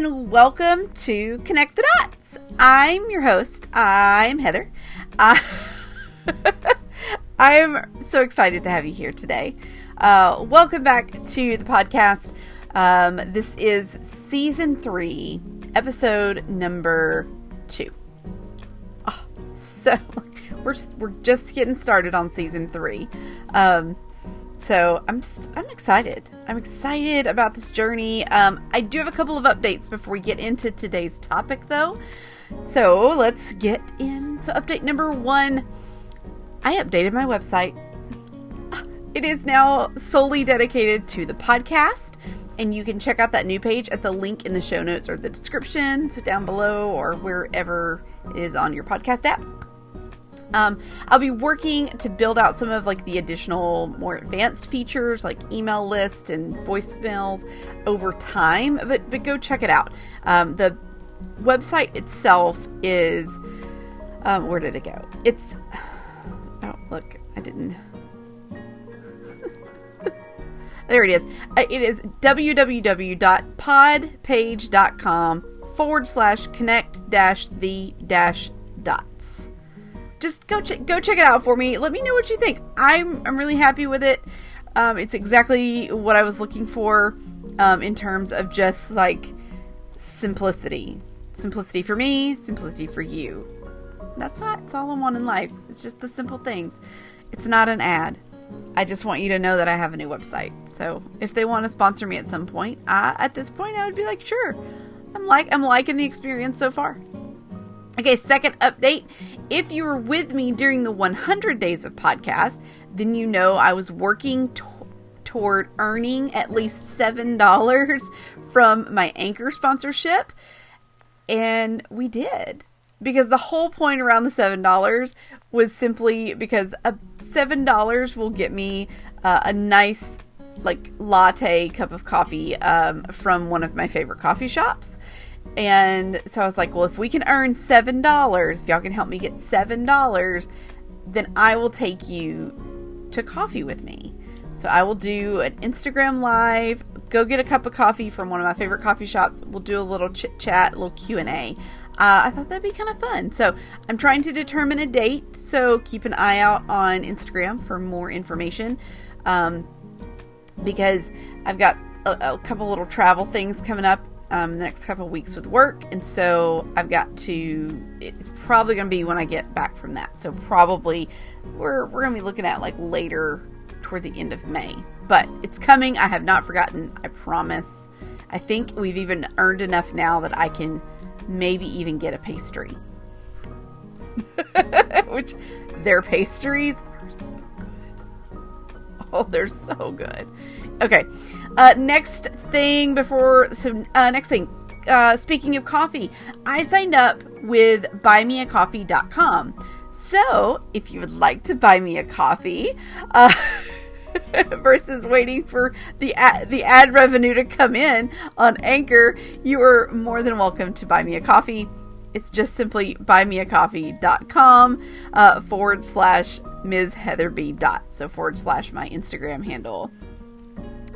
and welcome to Connect the Dots. I'm your host. I'm Heather. I'm so excited to have you here today. Welcome back to the podcast. This is season 3, episode number 2. So we're just getting started on season 3. So I'm excited. I'm excited about this journey. I do have a couple of updates before we get into today's topic, though. So let's get into update number 1. I updated my website. It is now solely dedicated to the podcast, and you can check out that new page at the link in the show notes or the description, so down below or wherever it is on your podcast app. I'll be working to build out some of the additional more advanced features like email list and voicemails over time, but go check it out. The website itself is, where did it go? It's, oh, look, I didn't, there it is. It is www.podpage.com/connect-the-dots. Just go check it out for me. Let me know what you think. I'm really happy with it. It's exactly what I was looking for in terms of just simplicity. Simplicity for me, simplicity for you. That's all I want in life. It's just the simple things. It's not an ad. I just want you to know that I have a new website. So if they want to sponsor me at some point, at this point I would be like, sure. I'm liking the experience so far. Okay, second update. If you were with me during the 100 days of podcast, then you know I was working toward earning at least $7 from my Anchor sponsorship. And we did. Because the whole point around the $7 was simply because $7 will get me a nice latte cup of coffee from one of my favorite coffee shops. And so I was like, well, if we can earn $7, if y'all can help me get $7, then I will take you to coffee with me. So I will do an Instagram live, go get a cup of coffee from one of my favorite coffee shops. We'll do a little chit chat, a little Q&A. I thought that'd be kind of fun. So I'm trying to determine a date. So keep an eye out on Instagram for more information. Because I've got a couple little travel things coming up the next couple of weeks with work, and so it's probably going to be when I get back from that. So probably we're going to be looking at later toward the end of May, but it's coming. I have not forgotten. I promise. I think we've even earned enough now that I can maybe even get a pastry, which their pastries are so good. Oh, they're so good. Okay. Next thing, speaking of coffee, I signed up with buymeacoffee.com. So if you would like to buy me a coffee, versus waiting for the ad revenue to come in on Anchor, you are more than welcome to buy me a coffee. It's just simply buymeacoffee.com /Ms. Heather B. So / my Instagram handle.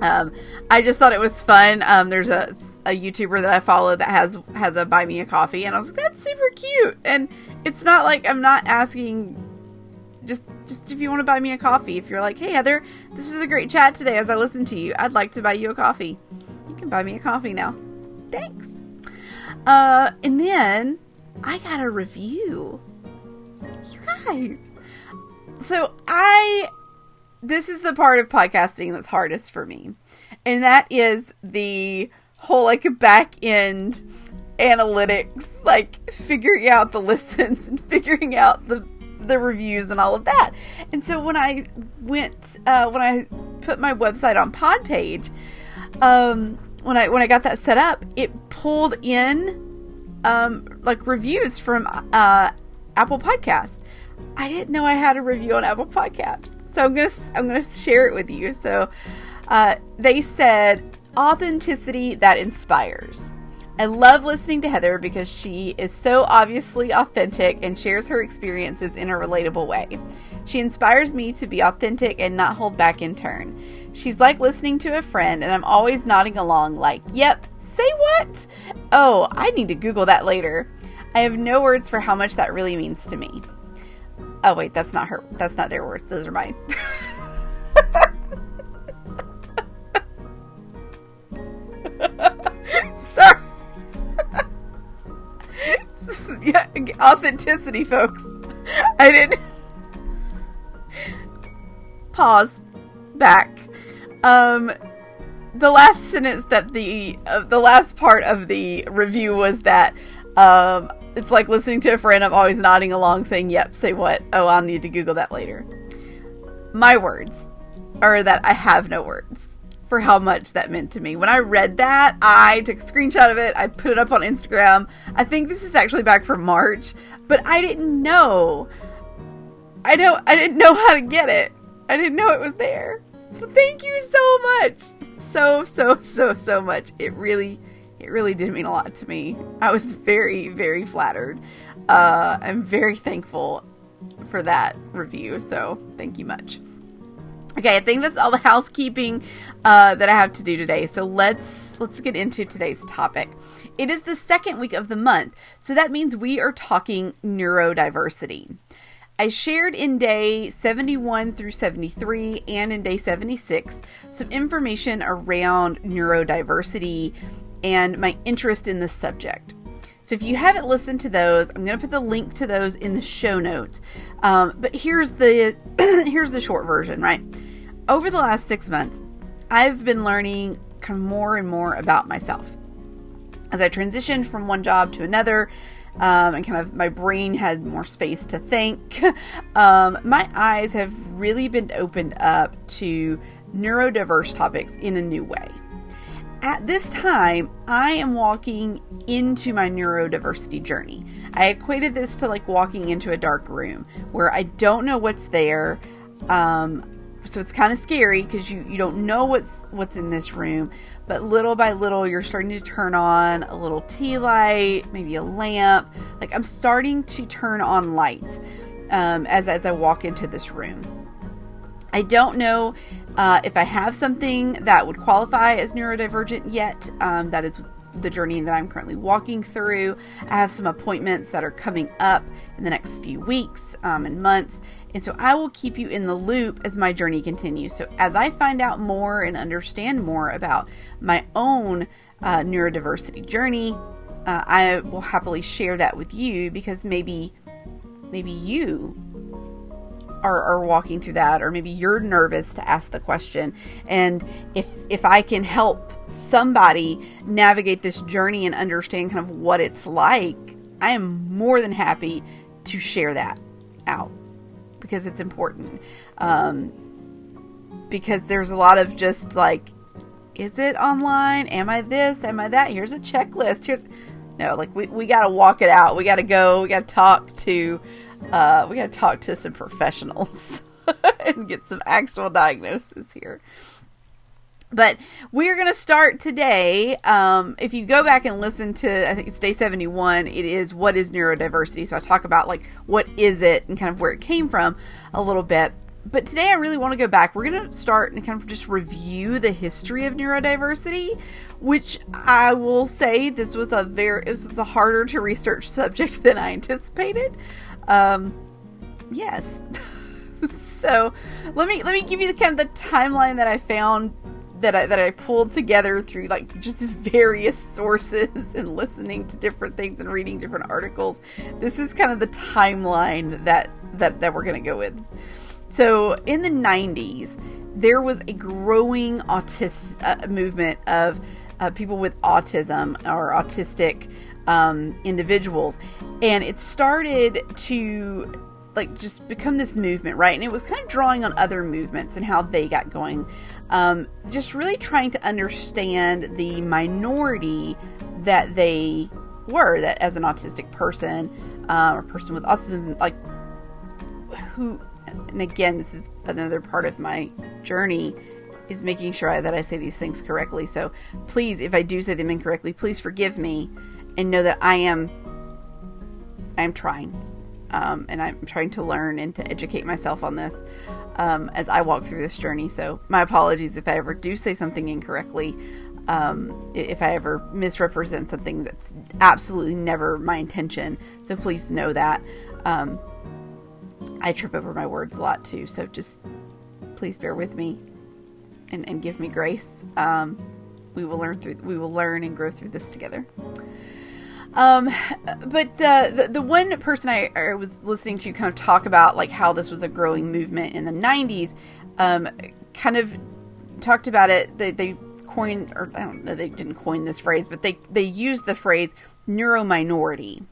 I just thought it was fun. There's a YouTuber that I follow that has a buy me a coffee, and I was like, that's super cute. And it's not like I'm not asking just if you want to buy me a coffee. If you're like, hey Heather, this was a great chat today as I listened to you, I'd like to buy you a coffee. You can buy me a coffee now. Thanks. And then I got a review. You guys. So this is the part of podcasting that's hardest for me. And that is the whole back end analytics, figuring out the listens and figuring out the reviews and all of that. And so when I put my website on Podpage, when I got that set up, it pulled in reviews from Apple Podcast. I didn't know I had a review on Apple Podcast. So I'm gonna share it with you. So they said, authenticity that inspires. I love listening to Heather because she is so obviously authentic and shares her experiences in a relatable way. She inspires me to be authentic and not hold back in turn. She's like listening to a friend, and I'm always nodding along like, yep, Say what? Oh, I need to Google that later. I have no words for how much that really means to me. Oh, wait, that's not her. That's not their words. Those are mine. Sorry. Yeah, authenticity, folks. I didn't. Pause. Back. The last sentence that the last part of the review was that it's like listening to a friend. I'm always nodding along, saying, "Yep, say what? Oh, I'll need to Google that later." My words are that I have no words for how much that meant to me. When I read that, I took a screenshot of it. I put it up on Instagram. I think this is actually back from March, but I didn't know. I didn't know how to get it. I didn't know it was there. So thank you so much. So much. It really did mean a lot to me. I was very, very flattered. I'm very thankful for that review. So thank you much. Okay, I think that's all the housekeeping that I have to do today. So let's get into today's topic. It is the second week of the month, so that means we are talking neurodiversity. I shared in day 71 through 73 and in day 76 some information around neurodiversity and my interest in this subject. So if you haven't listened to those, I'm going to put the link to those in the show notes. But here's the here's the short version, right? Over the last 6 months, I've been learning kind of more and more about myself. As I transitioned from one job to another, and kind of my brain had more space to think, my eyes have really been opened up to neurodiverse topics in a new way. At this time, I am walking into my neurodiversity journey. I equated this to like walking into a dark room where I don't know what's there. So it's kind of scary because you don't know what's in this room, but little by little you're starting to turn on a little tea light, maybe a lamp. Like I'm starting to turn on lights as I walk into this room. I don't know if I have something that would qualify as neurodivergent yet. That is the journey that I'm currently walking through. I have some appointments that are coming up in the next few weeks and months. And so I will keep you in the loop as my journey continues. So as I find out more and understand more about my own neurodiversity journey, I will happily share that with you because maybe you are walking through that, or maybe you're nervous to ask the question. And if I can help somebody navigate this journey and understand kind of what it's like, I am more than happy to share that out because it's important. Because there's a lot of just like, is it online? Am I this? Am I that? Here's a checklist. No, like we got to walk it out. We got to go. We got to talk to some professionals and get some actual diagnosis here. But we're going to start today. If you go back and listen to, I think it's day 71, it is what is neurodiversity. So I talk about like, what is it and kind of where it came from a little bit. But today I really want to go back. We're going to start and kind of just review the history of neurodiversity, which I will say this was a harder to research subject than I anticipated. Yes. So let me give you the kind of the timeline that I found that I pulled together through like just various sources and listening to different things and reading different articles. This is kind of the timeline that we're going to go with. So in the 90s, there was a growing movement of people with autism or autistic individuals, and it started to like just become this movement, right? And it was kind of drawing on other movements and how they got going, just really trying to understand the minority that they were, that as an autistic person or person with autism, like who, and again, this is another part of my journey, is making sure that I say these things correctly. So please, if I do say them incorrectly, please forgive me and know that I am trying. And I'm trying to learn and to educate myself on this as I walk through this journey. So my apologies if I ever do say something incorrectly. if I ever misrepresent something. That's absolutely never my intention. So please know that. I trip over my words a lot too. So just please bear with me and give me grace. We will learn and grow through this together. But the one person I was listening to kind of talk about like how this was a growing movement in the 90s, kind of talked about it. They coined, or I don't know, they didn't coin this phrase, but they used the phrase neurominority.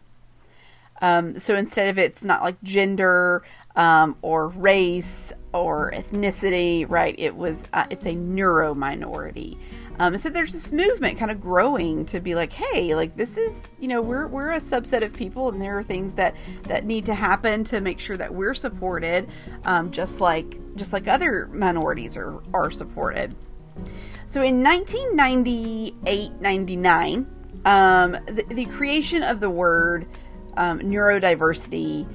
So instead of it's not like gender, or race or ethnicity, right? It's a neurominority. So there's this movement kind of growing to be like, hey, like this is, we're a subset of people, and there are things that need to happen to make sure that we're supported, just like other minorities are supported. So in 1998-99, the creation of the word neurodiversity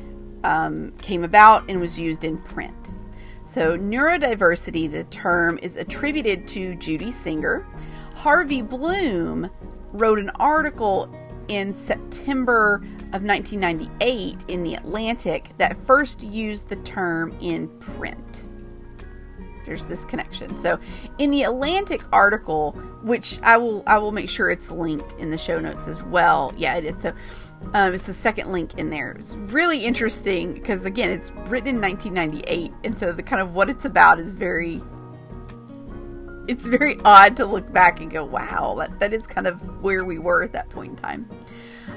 came about and was used in print. So neurodiversity, the term, is attributed to Judy Singer. Harvey Bloom wrote an article in September of 1998 in The Atlantic that first used the term in print. There's this connection. So in the Atlantic article, which I will make sure it's linked in the show notes as well. Yeah, it is. So it's the second link in there. It's really interesting because, again, it's written in 1998. And so the kind of what it's about is very odd to look back and go, wow, that is kind of where we were at that point in time.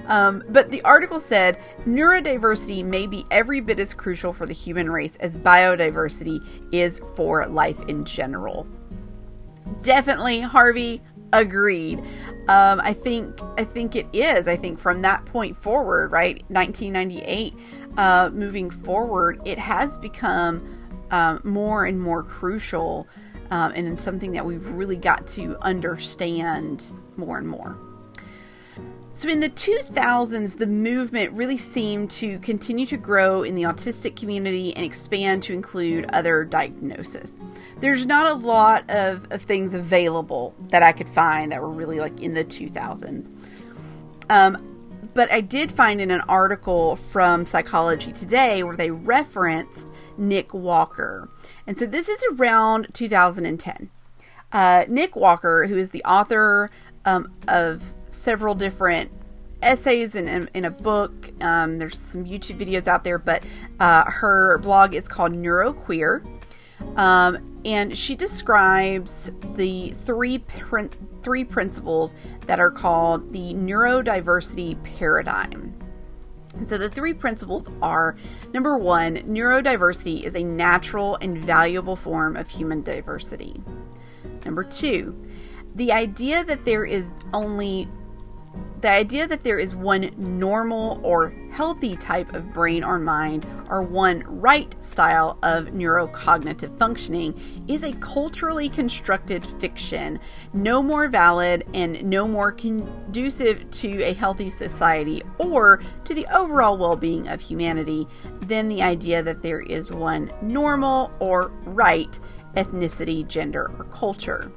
But the article said, neurodiversity may be every bit as crucial for the human race as biodiversity is for life in general. Definitely, Harvey agreed. I think it is. I think from that point forward, right, 1998, moving forward, it has become more and more crucial, and it's something that we've really got to understand more and more. So in the 2000s, the movement really seemed to continue to grow in the autistic community and expand to include other diagnoses. There's not a lot of things available that I could find that were really like in the 2000s. But I did find in an article from Psychology Today where they referenced Nick Walker. And so this is around 2010. Nick Walker, who is the author of several different essays in a book. There's some YouTube videos out there, but her blog is called Neuroqueer. And she describes the three principles that are called the neurodiversity paradigm. And so the three principles are, number one, neurodiversity is a natural and valuable form of human diversity. Number two, the idea that there is one normal or healthy type of brain or mind, or one right style of neurocognitive functioning, is a culturally constructed fiction, no more valid and no more conducive to a healthy society or to the overall well-being of humanity than the idea that there is one normal or right ethnicity, gender, or culture.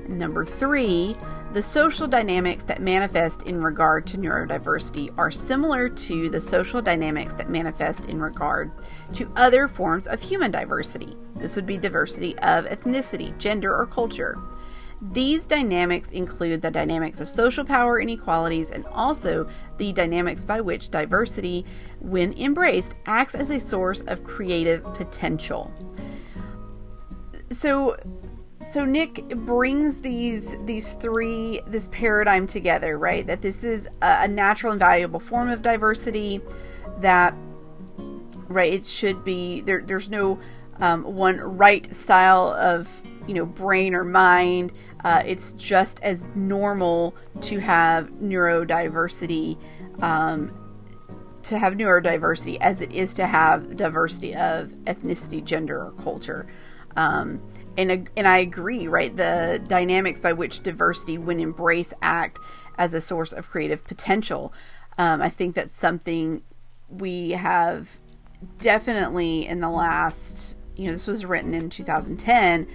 Number three, the social dynamics that manifest in regard to neurodiversity are similar to the social dynamics that manifest in regard to other forms of human diversity. This would be diversity of ethnicity, gender, or culture. These dynamics include the dynamics of social power inequalities and also the dynamics by which diversity, when embraced, acts as a source of creative potential. So Nick brings this paradigm together, right? That this is a natural and valuable form of diversity, that, right, it should be, there's no one right style of, brain or mind. It's just as normal to have neurodiversity, as it is to have diversity of ethnicity, gender, or culture. And I agree, right? The dynamics by which diversity, when embraced, act as a source of creative potential. I think that's something we have definitely in the last, this was written in 2010.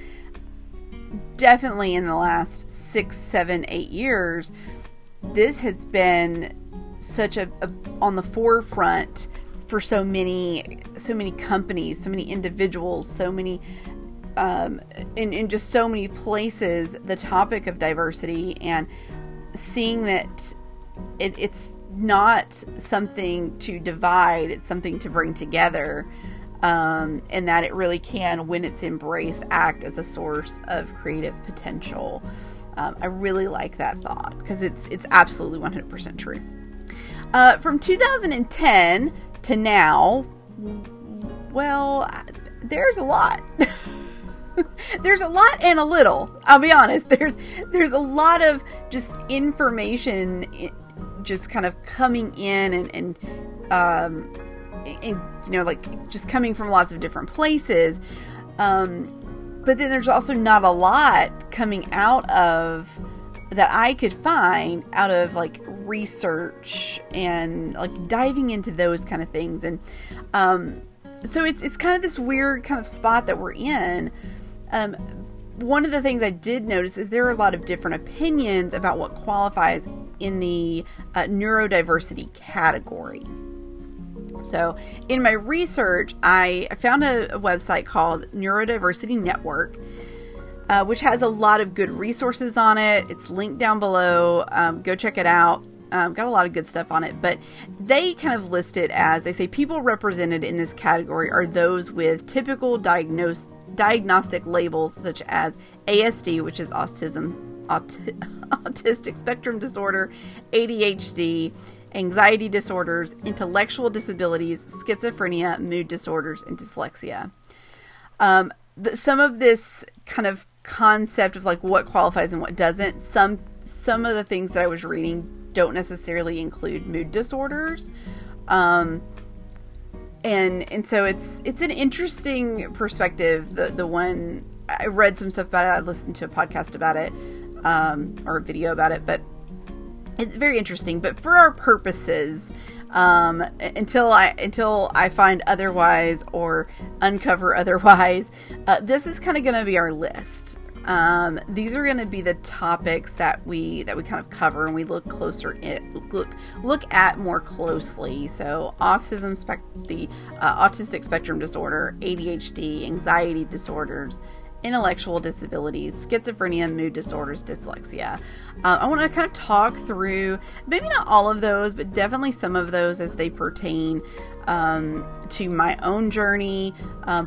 definitely in the last 6, 7, 8 years, this has been such a on the forefront for so many companies, so many individuals, so many in just so many places, the topic of diversity, and seeing that it's not something to divide, it's something to bring together, and that it really can, when it's embraced, act as a source of creative potential. I really like that thought, because it's absolutely 100% true. From 2010 to now, well, there's a lot. There's a lot and a little. I'll be honest. There's a lot of just information just kind of coming in and like just coming from lots of different places. But then there's also not a lot coming out of that I could find out of like research and like diving into those kind of things. And so it's kind of this weird kind of spot that we're in. One of the things I did notice is there are a lot of different opinions about what qualifies in the neurodiversity category. So in my research, I found a website called Neurodiversity Network, which has a lot of good resources on it. It's linked down below. Go check it out. Got a lot of good stuff on it, but they kind of list it as, they say, people represented in this category are those with typical diagnostic labels such as ASD, which is autistic spectrum disorder, ADHD, anxiety disorders, intellectual disabilities, schizophrenia, mood disorders, and dyslexia. Some of this kind of concept of like what qualifies and what doesn't, some of the things that I was reading don't necessarily include mood disorders. And so it's an interesting perspective. The one, I read some stuff about it, I listened to a podcast about it, or a video about it, but it's very interesting. But for our purposes, until I find otherwise or uncover otherwise, this is kind of going to be our list. These are going to be the topics that we kind of cover and we look at more closely. So autism, the autistic spectrum disorder, ADHD, anxiety disorders, intellectual disabilities, schizophrenia, mood disorders, dyslexia. I want to kind of talk through maybe not all of those, but definitely some of those as they pertain to my own journey,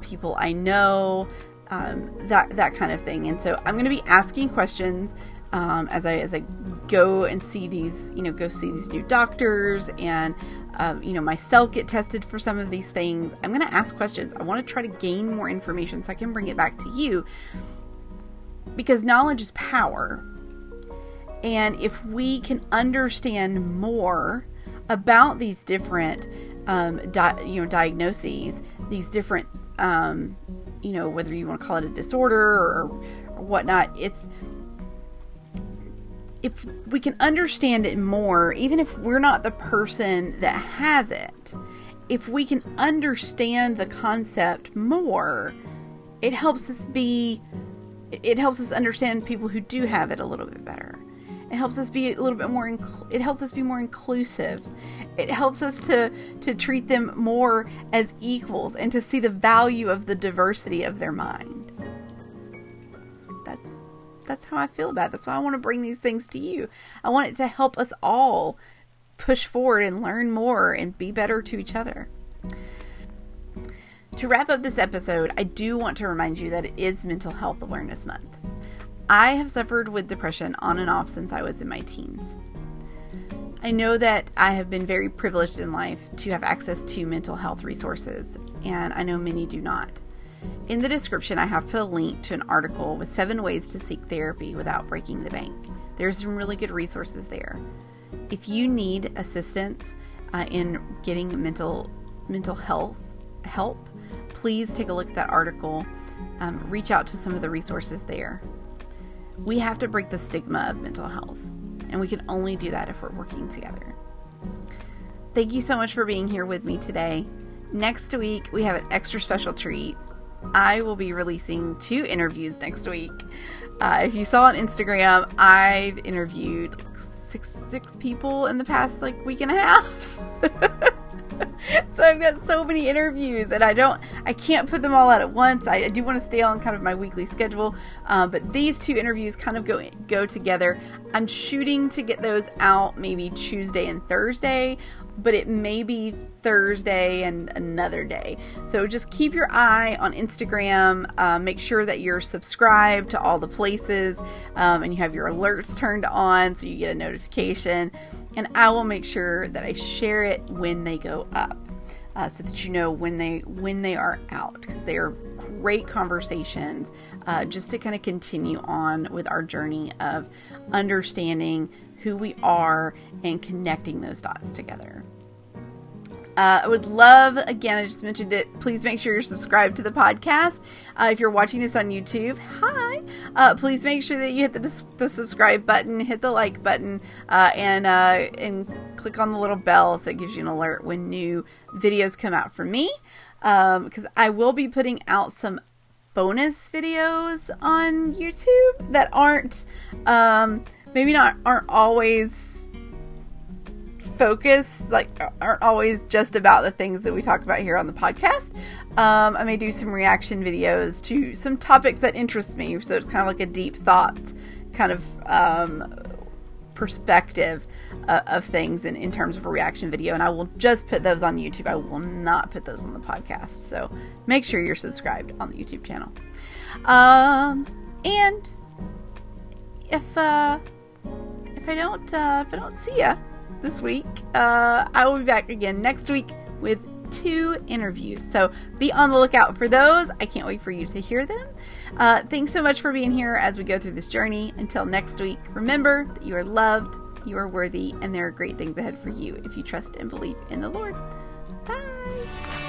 people I know, that kind of thing. And so I'm going to be asking questions as I go and see these, go see these new doctors and, myself get tested for some of these things. I'm going to ask questions. I want to try to gain more information so I can bring it back to you, because knowledge is power. And if we can understand more about these different, diagnoses, these different, whether you want to call it a disorder or whatnot, if we can understand it more, even if we're not the person that has it, if we can understand the concept more, it helps us understand people who do have it a little bit better. It helps us be a little bit more, it helps us be more inclusive. It helps us to treat them more as equals and to see the value of the diversity of their mind. That's how I feel about it. That's why I want to bring these things to you. I want it to help us all push forward and learn more and be better to each other. To wrap up this episode, I do want to remind you that it is Mental Health Awareness Month. I have suffered with depression on and off since I was in my teens. I know that I have been very privileged in life to have access to mental health resources, and I know many do not. In the description, I have put a link to an article with 7 ways to seek therapy without breaking the bank. There's some really good resources there. If you need assistance in getting mental health help, please take a look at that article. Reach out to some of the resources there. We have to break the stigma of mental health, and we can only do that if we're working together. Thank you so much for being here with me today. Next week, we have an extra special treat. I will be releasing 2 interviews next week. If you saw on Instagram, I've interviewed like six people in the past like week and a half. So I've got so many interviews, and I can't put them all out at once. I do want to stay on kind of my weekly schedule, but these two interviews kind of go together. I'm shooting to get those out maybe Tuesday and Thursday, but it may be Thursday and another day. So just keep your eye on Instagram. Make sure that you're subscribed to all the places, and you have your alerts turned on so you get a notification. And I will make sure that I share it when they go up, so that you know when they are out, because they are great conversations, just to kind of continue on with our journey of understanding who we are and connecting those dots together. I would love, again, I just mentioned it, please make sure you're subscribed to the podcast. If you're watching this on YouTube, hi! Please make sure that you hit the subscribe button, hit the like button, and click on the little bell so it gives you an alert when new videos come out from me. Because I will be putting out some bonus videos on YouTube that aren't always focused, like aren't always just about the things that we talk about here on the podcast. I may do some reaction videos to some topics that interest me, so it's kind of like a deep thought kind of perspective of things in terms of a reaction video, and I will just put those on YouTube. I will not put those on the podcast, so make sure you're subscribed on the YouTube channel. And if I don't see ya this week, I will be back again next week with 2 interviews. So be on the lookout for those. I can't wait for you to hear them. Thanks so much for being here as we go through this journey. Until next week, remember that you are loved, you are worthy, and there are great things ahead for you if you trust and believe in the Lord. Bye.